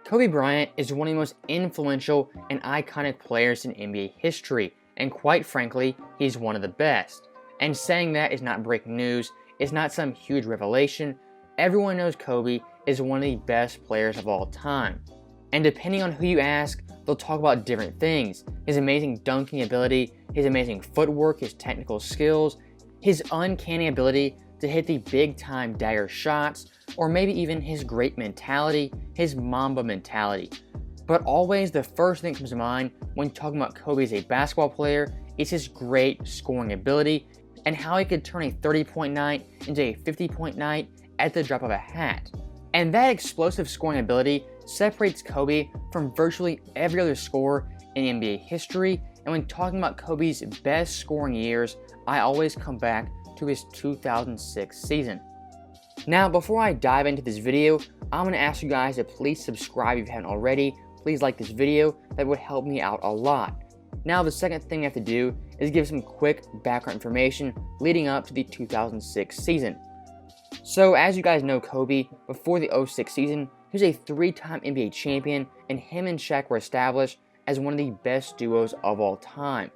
Kobe Bryant is one of the most influential and iconic players in NBA history, and quite frankly, he's one of the best. And saying that is not breaking news, it's not some huge revelation. Everyone knows Kobe is one of the best players of all time. And depending on who you ask, they'll talk about different things. His amazing dunking ability, his amazing footwork, his technical skills, his uncanny ability to hit the big-time dagger shots, or maybe even his great mentality, his Mamba mentality. But always the first thing that comes to mind when talking about Kobe as a basketball player is his great scoring ability and how he could turn a 30-point night into a 50-point night at the drop of a hat. And that explosive scoring ability separates Kobe from virtually every other scorer in NBA history, and when talking about Kobe's best scoring years, I always come back to his 2006 season. Now, before I dive into this video, I'm going to ask you guys to please subscribe if you haven't already. Please like this video, that would help me out a lot. Now, the second thing you have to do is give some quick background information leading up to the 2006 season. So, as you guys know, Kobe, before the 06 season, he was a three-time NBA champion, and him and Shaq were established as one of the best duos of all time.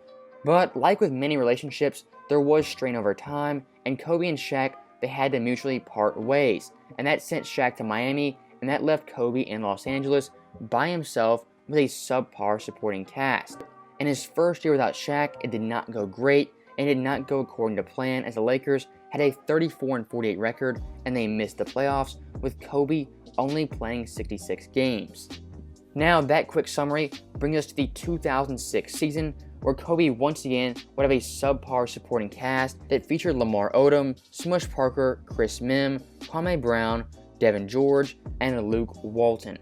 But like with many relationships, there was strain over time, and Kobe and Shaq, they had to mutually part ways, and that sent Shaq to Miami, and that left Kobe in Los Angeles by himself with a subpar supporting cast. In his first year without Shaq, it did not go great, and it did not go according to plan, as the Lakers had a 34-48 record, and they missed the playoffs, with Kobe only playing 66 games. Now, that quick summary brings us to the 2006 season, where Kobe once again would have a subpar supporting cast that featured Lamar Odom, Smush Parker, Chris Mim, Kwame Brown, Devin George, and Luke Walton.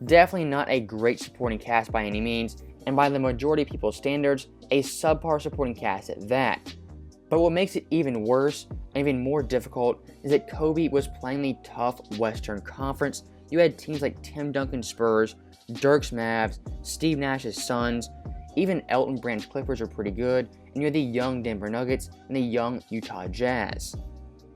Definitely not a great supporting cast by any means, and by the majority of people's standards, a subpar supporting cast at that. But what makes it even worse and even more difficult is that Kobe was playing the tough Western Conference. You had teams like Tim Duncan's Spurs, Dirk's Mavs, Steve Nash's Suns, even Elton Brand's Clippers are pretty good, and you had the young Denver Nuggets and the young Utah Jazz.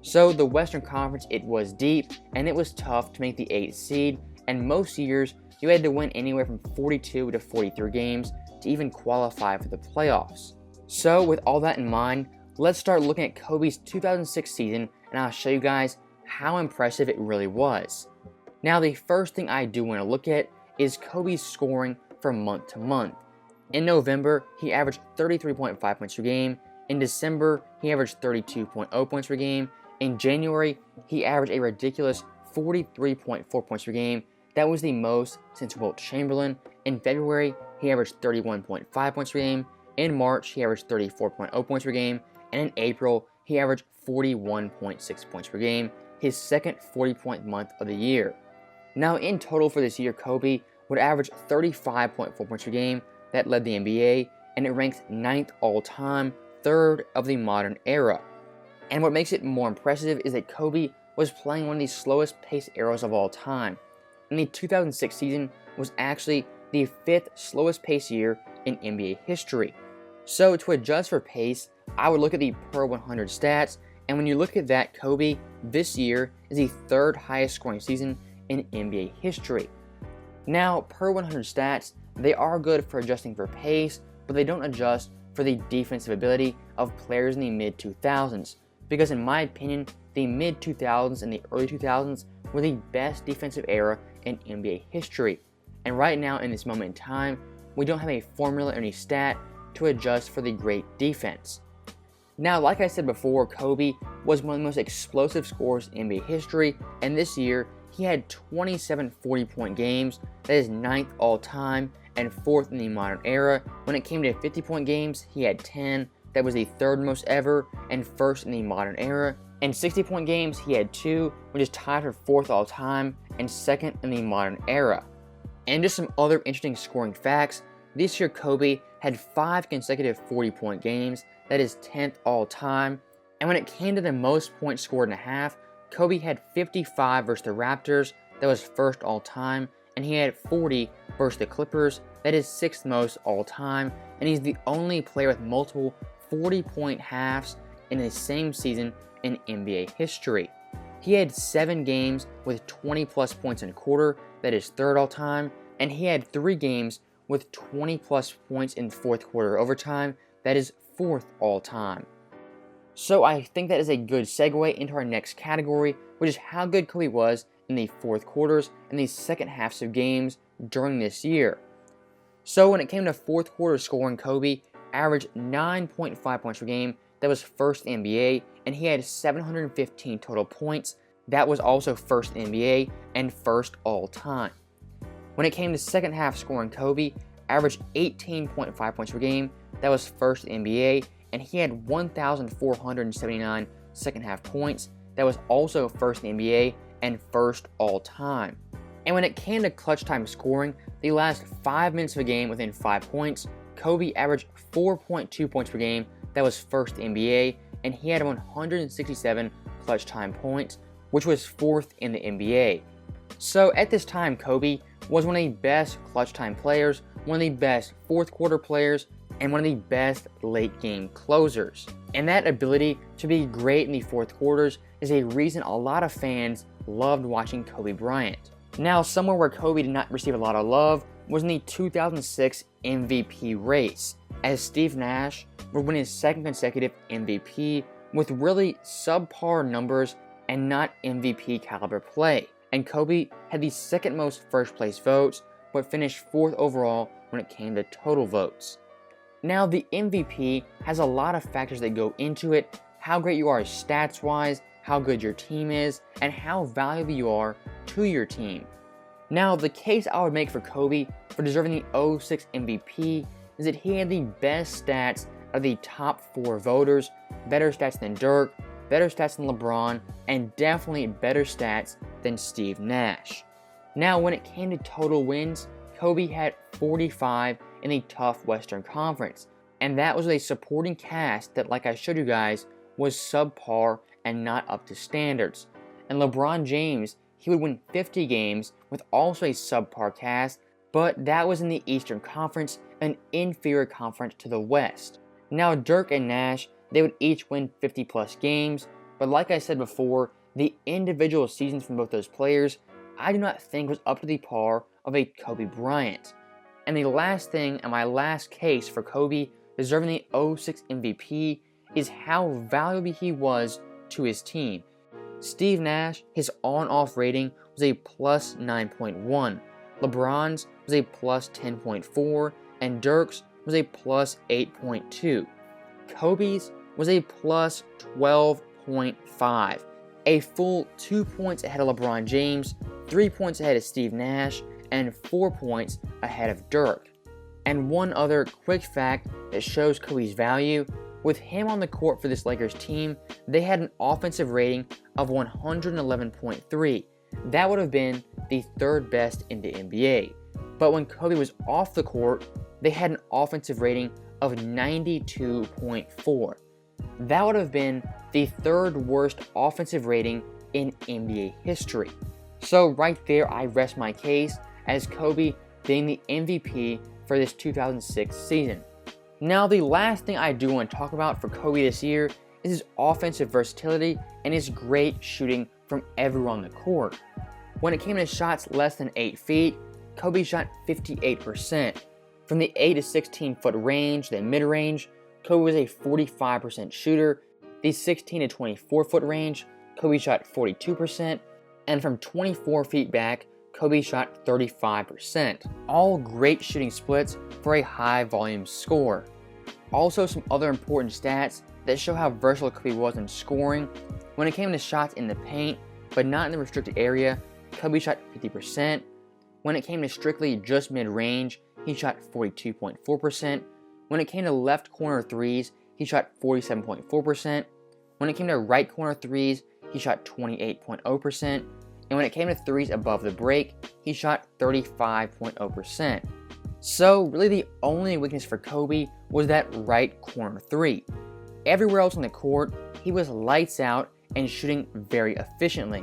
So the Western Conference, it was deep, and it was tough to make the 8th seed, and most years you had to win anywhere from 42 to 43 games to even qualify for the playoffs. So with all that in mind, let's start looking at Kobe's 2006 season, and I'll show you guys how impressive it really was. Now, the first thing I do want to look at is Kobe's scoring from month to month. In November, he averaged 33.5 points per game. In December, he averaged 32.0 points per game. In January, he averaged a ridiculous 43.4 points per game. That was the most since Wilt Chamberlain. In February, he averaged 31.5 points per game. In March, he averaged 34.0 points per game. And in April, he averaged 41.6 points per game, his second 40-point month of the year. Now, in total for this year, Kobe would average 35.4 points per game. That led the NBA, and it ranks 9th all-time, 3rd of the modern era. And what makes it more impressive is that Kobe was playing one of the slowest pace eras of all time. And the 2006 season was actually the 5th slowest pace year in NBA history. So to adjust for pace, I would look at the per 100 stats, and when you look at that, Kobe this year is the 3rd highest scoring season in NBA history. Now, per 100 stats, they are good for adjusting for pace, but they don't adjust for the defensive ability of players in the mid-2000s, because in my opinion, the mid-2000s and the early 2000s were the best defensive era in NBA history. And right now, in this moment in time, we don't have a formula or any stat to adjust for the great defense. Now, like I said before, Kobe was one of the most explosive scorers in NBA history, and this year, he had 27 40-point games. That is 9th all-time and 4th in the modern era. When it came to 50-point games, he had 10. That was the 3rd most ever and 1st in the modern era. And 60-point games, he had 2, which is tied for 4th all-time and 2nd in the modern era. And just some other interesting scoring facts. This year, Kobe had 5 consecutive 40-point games. That is 10th all-time. And when it came to the most points scored in a half, Kobe had 55 versus the Raptors. That was 1st all-time. And he had 40 versus the Clippers. That is 6th most all-time. And he's the only player with multiple 40-point halves in the same season in NBA history. He had 7 games with 20 plus points in a quarter, that is 3rd all time, and he had 3 games with 20 plus points in 4th quarter overtime, that is 4th all time. So I think that is a good segue into our next category, which is how good Kobe was in the 4th quarters and the second halves of games during this year. So when it came to 4th quarter scoring, Kobe averaged 9.5 points per game, that was 1st in the NBA, and he had 715 total points, that was also 1st in the NBA and 1st all time. When it came to second half scoring, Kobe averaged 18.5 points per game, that was 1st in the NBA, and he had 1,479 second half points, that was also 1st in the NBA and 1st all time. And when it came to clutch time scoring, the last 5 minutes of a game within 5 points, Kobe averaged 4.2 points per game, that was 1st in the NBA, and he had 167 clutch time points, which was 4th in the NBA. So at this time, Kobe was one of the best clutch time players, one of the best 4th quarter players, and one of the best late game closers. And that ability to be great in the 4th quarters is a reason a lot of fans loved watching Kobe Bryant. Now, somewhere where Kobe did not receive a lot of love was in the 2006 MVP race, as Steve Nash would win his 2nd consecutive MVP with really subpar numbers and not MVP caliber play. And Kobe had the 2nd most first place votes, but finished 4th overall when it came to total votes. Now, the MVP has a lot of factors that go into it: how great you are stats wise, how good your team is, and how valuable you are to your team. Now, the case I would make for Kobe for deserving the 06 MVP is that he had the best stats of the top 4 voters, better stats than Dirk, better stats than LeBron, and definitely better stats than Steve Nash. Now, when it came to total wins, Kobe had 45 in the tough Western Conference, and that was a supporting cast that, like I showed you guys, was subpar and not up to standards. And LeBron James, he would win 50 games with also a subpar cast, but that was in the Eastern Conference, an inferior conference to the West. Now, Dirk and Nash, they would each win 50 plus games, but like I said before, the individual seasons from both those players I do not think was up to the par of a Kobe Bryant. And the last thing, and my last case for Kobe deserving the 06 MVP, is how valuable he was to his team. Steve Nash, his on-off rating was a plus 9.1, LeBron's was a plus 10.4, and Dirk's was a plus 8.2. Kobe's was a plus 12.5, a full 2 points ahead of LeBron James, 3 points ahead of Steve Nash, and 4 points ahead of Dirk. And one other quick fact that shows Kobe's value: with him on the court for this Lakers team, they had an offensive rating of 111.3. That would have been the 3rd best in the NBA. But when Kobe was off the court, they had an offensive rating of 92.4. That would have been the 3rd worst offensive rating in NBA history. So right there, I rest my case as Kobe being the MVP for this 2006 season. Now, the last thing I do want to talk about for Kobe this year is his offensive versatility and his great shooting from everywhere on the court. When it came to shots less than 8 feet, Kobe shot 58%. From the 8 to 16 foot range, the mid-range, Kobe was a 45% shooter. The 16 to 24 foot range, Kobe shot 42%. And from 24 feet back, Kobe shot 35%. All great shooting splits for a high volume score. Also, some other important stats that show how versatile Kobe was in scoring. When it came to shots in the paint, but not in the restricted area, Kobe shot 50%. When it came to strictly just mid-range, he shot 42.4%. When it came to left corner threes, he shot 47.4%. When it came to right corner threes, he shot 28.0%. And when it came to threes above the break, he shot 35.0%. So really the only weakness for Kobe was that right corner three. Everywhere else on the court, he was lights out and shooting very efficiently.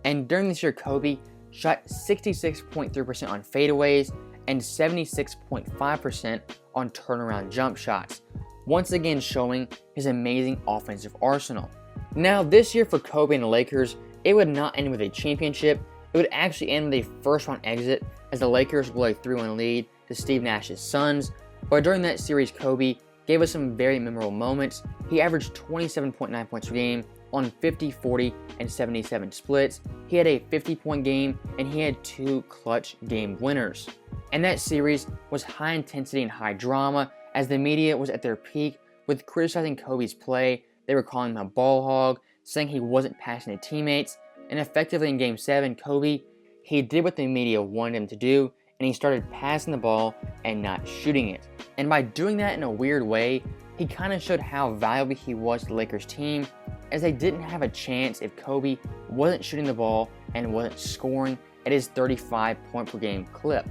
And during this year, Kobe shot 66.3% on fadeaways and 76.5% on turnaround jump shots, once again showing his amazing offensive arsenal. Now, this year for Kobe and the Lakers, it would not end with a championship. It would actually end with a first-round exit as the Lakers blew a 3-1 lead to Steve Nash's Suns. But during that series, Kobe gave us some very memorable moments. He averaged 27.9 points per game on 50, 40, and 77 splits. He had a 50-point game, and he had 2 clutch game winners. And that series was high intensity and high drama as the media was at their peak with criticizing Kobe's play. They were calling him a ball hog, saying he wasn't passing to teammates. And effectively in Game 7, Kobe, he did what the media wanted him to do, and he started passing the ball and not shooting it. And by doing that in a weird way, he kind of showed how valuable he was to the Lakers team, as they didn't have a chance if Kobe wasn't shooting the ball and wasn't scoring at his 35 point per game clip.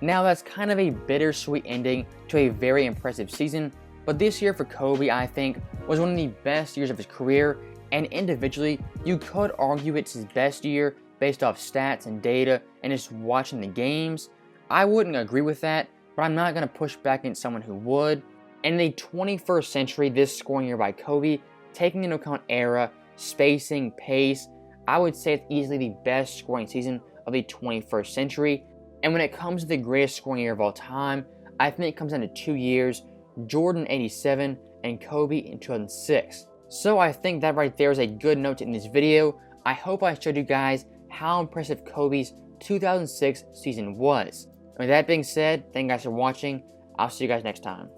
Now that's kind of a bittersweet ending to a very impressive season, but this year for Kobe, I think, was one of the best years of his career, and individually, you could argue it's his best year based off stats and data and just watching the games. I wouldn't agree with that, but I'm not going to push back against someone who would. And in the 21st century, this scoring year by Kobe, taking into account era, spacing, pace, I would say it's easily the best scoring season of the 21st century. And when it comes to the greatest scoring year of all time, I think it comes down to 2 years, Jordan in '87 and Kobe in 2006. So I think that right there is a good note to end this video. I hope I showed you guys how impressive Kobe's 2006 season was. And with that being said, thank you guys for watching. I'll see you guys next time.